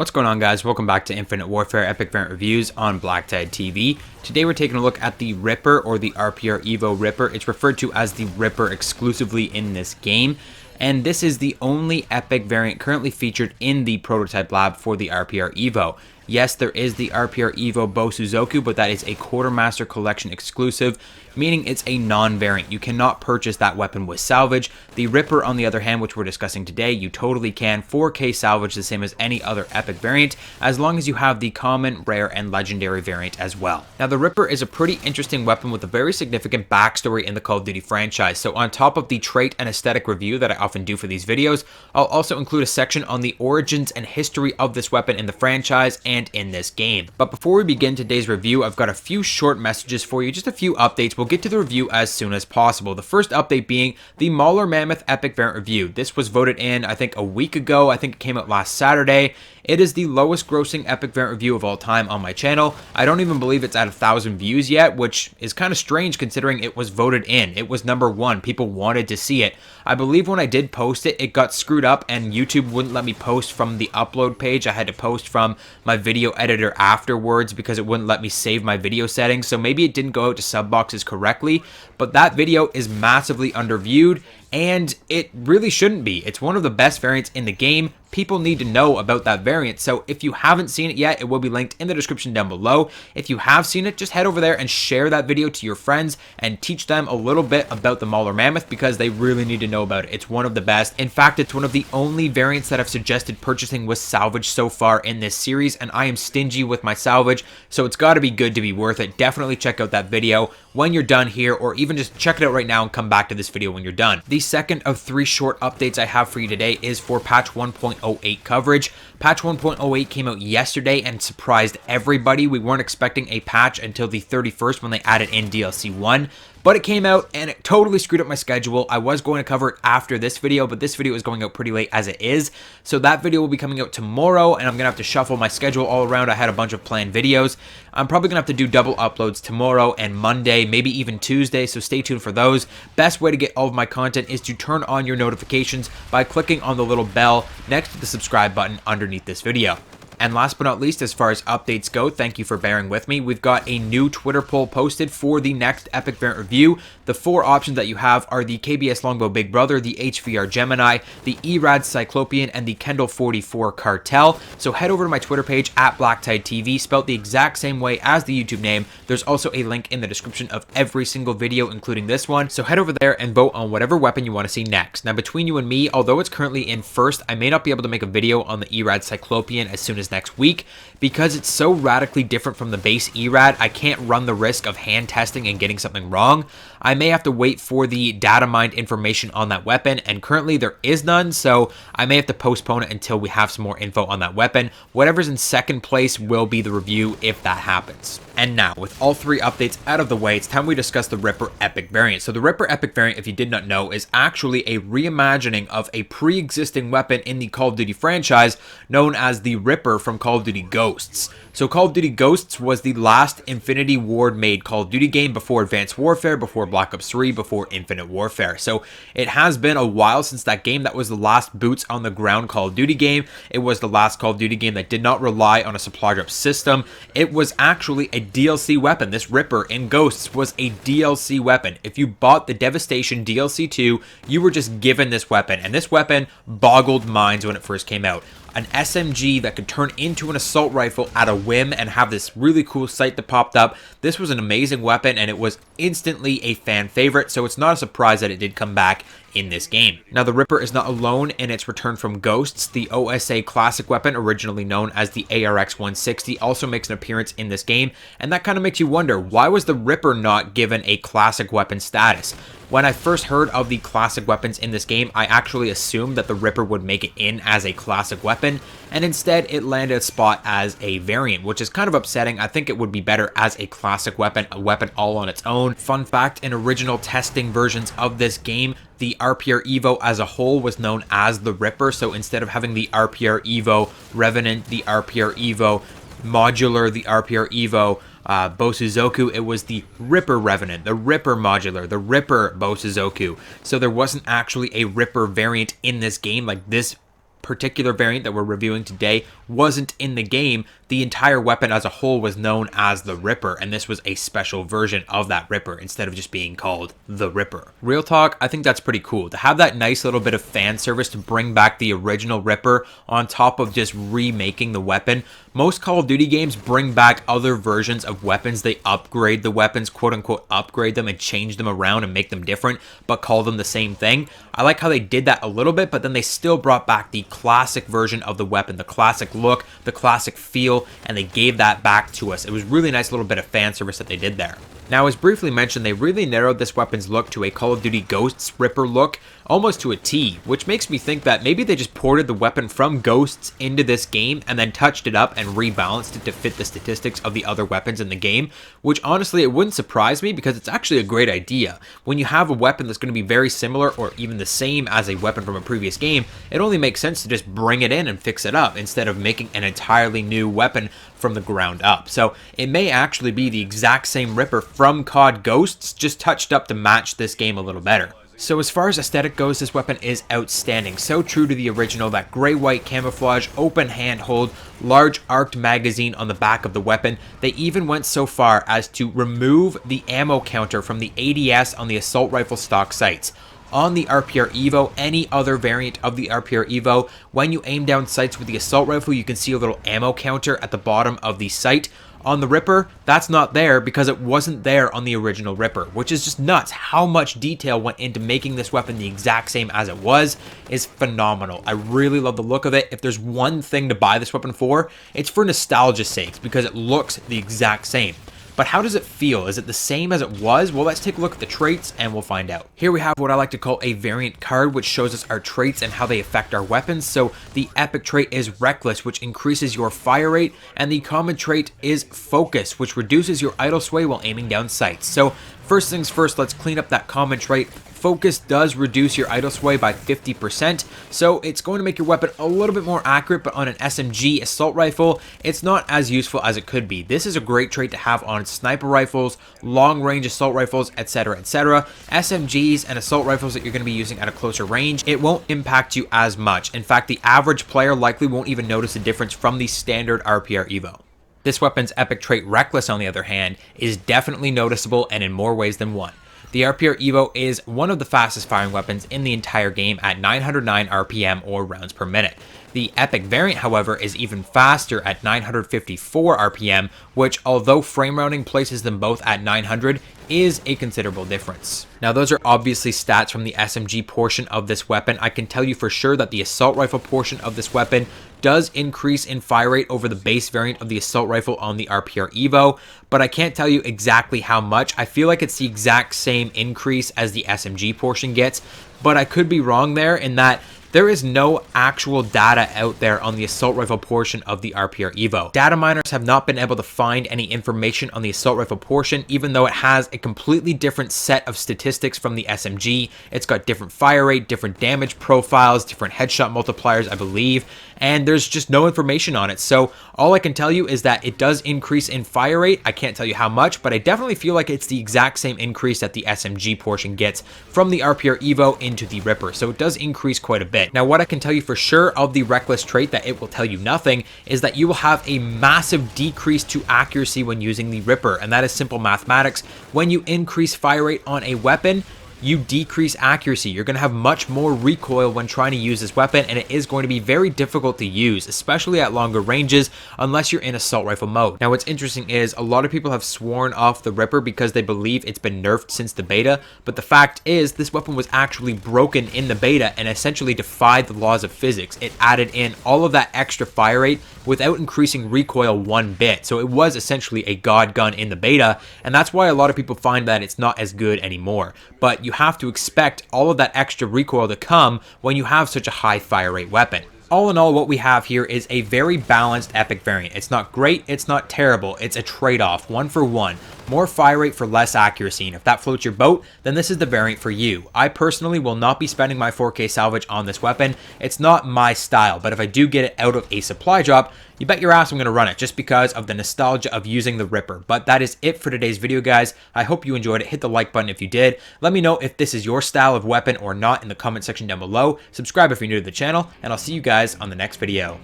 What's going on, guys? Welcome back to Infinite Warfare Epic Variant Reviews on BlackTideTV. Today we're taking a look at the Ripper, or the RPR Evo Ripper. It's referred to as the Ripper exclusively in this game, and this is the only Epic variant currently featured in the prototype lab for the RPR Evo. Yes, there is the RPR Evo Bosuzoku, but that is a Quartermaster Collection exclusive, meaning it's a non-variant. You cannot purchase that weapon with salvage. The Ripper, on the other hand, which we're discussing today, you totally can 4K salvage the same as any other Epic variant, as long as you have the common, rare, and legendary variant as well. Now, the Ripper is a pretty interesting weapon with a very significant backstory in the Call of Duty franchise. So on top of the trait and aesthetic review that I often do for these videos, I'll also include a section on the origins and history of this weapon in the franchise and in this game. But before we begin today's review, I've got a few short messages for you, just a few updates. We'll get to the review as soon as possible. The first update being the Mauler Mammoth Epic Variant Review. This was voted in, I think, a week ago. I think it came out last Saturday. It is the lowest grossing Epic Variant Review of all time on my channel. I don't even believe it's at 1,000 views yet, which is kind of strange considering it was voted in. It was #1. People wanted to see it. I believe when I did post it, it got screwed up and YouTube wouldn't let me post from the upload page. I had to post from my video editor afterwards because it wouldn't let me save my video settings. So maybe it didn't go out to sub boxes correctly, but that video is massively underviewed, and it really shouldn't be. It's one of the best variants in the game. People need to know about that variant, so if you haven't seen it yet, it will be linked in the description down below. If you have seen it, just head over there and share that video to your friends and teach them a little bit about the Mauler Mammoth, because they really need to know about it. It's one of the best. In fact, it's one of the only variants that I've suggested purchasing with salvage so far in this series, and I am stingy with my salvage, so it's got to be good to be worth it. Definitely check out that video when you're done here, or even just check it out right now and come back to this video when you're done. The second of 3 short updates I have for you today is for patch 1.08 coverage. Patch 1.08 came out yesterday and surprised everybody. We weren't expecting a patch until the 31st when they added in DLC 1. But it came out and it totally screwed up my schedule. I was going to cover it after this video, but this video is going out pretty late as it is. So that video will be coming out tomorrow, and I'm going to have to shuffle my schedule all around. I had a bunch of planned videos. I'm probably going to have to do double uploads tomorrow and Monday, maybe even Tuesday, so stay tuned for those. Best way to get all of my content is to turn on your notifications by clicking on the little bell next to the subscribe button underneath this video. And last but not least, as far as updates go, thank you for bearing with me. We've got a new Twitter poll posted for the next Epic Variant Review. The 4 options that you have are the KBS Longbow Big Brother, the HVR Gemini, the ERAD Cyclopean, and the Kendall 44 Cartel. So head over to my Twitter page at BlackTideTV, spelled the exact same way as the YouTube name. There's also a link in the description of every single video, including this one. So head over there and vote on whatever weapon you want to see next. Now, between you and me, although it's currently in first, I may not be able to make a video on the ERAD Cyclopean as soon as next week because it's so radically different from the base ERAD. I can't run the risk of hand testing and getting something wrong. I may have to wait for the data mined information on that weapon, and currently there is none, so I may have to postpone it until we have some more info on that weapon. Whatever's in second place will be the review if that happens. And now, with all 3 updates out of the way, it's time we discuss the Ripper Epic variant. So the Ripper Epic variant, if you did not know, is actually a reimagining of a pre-existing weapon in the Call of Duty franchise known as the Ripper from Call of Duty Ghosts. So Call of Duty Ghosts was the last Infinity Ward made Call of Duty game before Advanced Warfare, before Black Ops 3, before Infinite Warfare. So it has been a while since that game. That was the last boots on the ground Call of Duty game. It was the last Call of Duty game that did not rely on a supply drop system. It was actually a DLC weapon. This Ripper in Ghosts was a DLC weapon. If you bought the Devastation DLC 2, you were just given this weapon, and this weapon boggled minds when it first came out. An SMG that could turn into an assault rifle at a whim and have this really cool sight that popped up. This was an amazing weapon, and it was instantly a fan favorite, so it's not a surprise that it did come back in this game. Now, the Ripper is not alone in its return from Ghosts. The OSA classic weapon, originally known as the ARX-160, also makes an appearance in this game, and that kind of makes you wonder, why was the Ripper not given a classic weapon status? When I first heard of the classic weapons in this game, I actually assumed that the Ripper would make it in as a classic weapon, and instead it landed a spot as a variant, which is kind of upsetting. I think it would be better as a classic weapon, a weapon all on its own. Fun fact, in original testing versions of this game, the RPR Evo as a whole was known as the Ripper, so instead of having the RPR Evo Revenant, the RPR Evo Modular, the RPR Evo Bosuzoku, it was the Ripper Revenant, the Ripper Modular, the Ripper Bosuzoku. So there wasn't actually a Ripper variant in this game. Like, this particular variant that we're reviewing today wasn't in the game, the entire weapon as a whole was known as the Ripper, and this was a special version of that Ripper instead of just being called the Ripper. Real talk, I think that's pretty cool to have that nice little bit of fan service to bring back the original Ripper on top of just remaking the weapon. Most Call of Duty games bring back other versions of weapons. They upgrade the weapons, quote unquote upgrade them, and change them around and make them different, but call them the same thing. I like how they did that a little bit, but then they still brought back the classic version of the weapon, the classic look, the classic feel, and they gave that back to us. It was really nice little bit of fan service that they did there. Now, as briefly mentioned, they really narrowed this weapon's look to a Call of Duty Ghosts Ripper look, almost to a T, which makes me think that maybe they just ported the weapon from Ghosts into this game and then touched it up and rebalanced it to fit the statistics of the other weapons in the game, which honestly, it wouldn't surprise me because it's actually a great idea. When you have a weapon that's going to be very similar or even the same as a weapon from a previous game, it only makes sense to just bring it in and fix it up instead of making an entirely new weapon from the ground up. So it may actually be the exact same Ripper from COD Ghosts, just touched up to match this game a little better. So as far as aesthetic goes, this weapon is outstanding. So true to the original, that gray-white camouflage, open handhold, large arced magazine on the back of the weapon. They even went so far as to remove the ammo counter from the ADS on the assault rifle stock sights. On the RPR Evo, any other variant of the RPR Evo, when you aim down sights with the assault rifle, you can see a little ammo counter at the bottom of the sight. On the Ripper, that's not there because it wasn't there on the original Ripper, which is just nuts. How much detail went into making this weapon the exact same as it was is phenomenal. I really love the look of it. If there's one thing to buy this weapon for, it's for nostalgia's sakes because it looks the exact same. But how does it feel? Is it the same as it was? Well, let's take a look at the traits and we'll find out. Here we have what I like to call a variant card, which shows us our traits and how they affect our weapons. So the epic trait is Reckless, which increases your fire rate, and the common trait is Focus, which reduces your idle sway while aiming down sights. So first things first, let's clean up that common trait. Focus does reduce your idle sway by 50%, so it's going to make your weapon a little bit more accurate, but on an SMG assault rifle, it's not as useful as it could be. This is a great trait to have on sniper rifles, long-range assault rifles, etc., etc. SMGs and assault rifles that you're going to be using at a closer range, it won't impact you as much. In fact, the average player likely won't even notice a difference from the standard RPR Evo. This weapon's epic trait Reckless, on the other hand, is definitely noticeable and in more ways than one. The RPR Evo is one of the fastest firing weapons in the entire game at 909 RPM or rounds per minute. The epic variant, however, is even faster at 954 RPM, which, although frame rounding places them both at 900, is a considerable difference. Now, those are obviously stats from the SMG portion of this weapon. I can tell you for sure that the assault rifle portion of this weapon does increase in fire rate over the base variant of the assault rifle on the RPR Evo, but I can't tell you exactly how much. I feel like it's the exact same increase as the SMG portion gets, but I could be wrong there in that there is no actual data out there on the assault rifle portion of the RPR Evo. Data miners have not been able to find any information on the assault rifle portion, even though it has a completely different set of statistics from the SMG. It's got different fire rate, different damage profiles, different headshot multipliers, I believe, and there's just no information on it. So all I can tell you is that it does increase in fire rate. I can't tell you how much, but I definitely feel like it's the exact same increase that the SMG portion gets from the RPR Evo into the Ripper. So it does increase quite a bit. Now, what I can tell you for sure of the Reckless trait that it will tell you nothing is that you will have a massive decrease to accuracy when using the Ripper, and that is simple mathematics. When you increase fire rate on a weapon, you decrease accuracy. You're going to have much more recoil when trying to use this weapon, and it is going to be very difficult to use, especially at longer ranges, unless you're in assault rifle mode. Now, what's interesting is a lot of people have sworn off the Ripper because they believe it's been nerfed since the beta, but the fact is this weapon was actually broken in the beta and essentially defied the laws of physics. It added in all of that extra fire rate without increasing recoil one bit. So it was essentially a god gun in the beta, and that's why a lot of people find that it's not as good anymore. But you have to expect all of that extra recoil to come when you have such a high fire rate weapon. All in all, what we have here is a very balanced epic variant. It's not great, it's not terrible, it's a trade-off, one for one. More fire rate for less accuracy, and if that floats your boat, then this is the variant for you. I personally will not be spending my 4K salvage on this weapon. It's not my style, but if I do get it out of a supply drop, you bet your ass I'm going to run it just because of the nostalgia of using the Ripper. But that is it for today's video, guys. I hope you enjoyed it. Hit the like button if you did. Let me know if this is your style of weapon or not in the comment section down below. Subscribe if you're new to the channel, and I'll see you guys on the next video.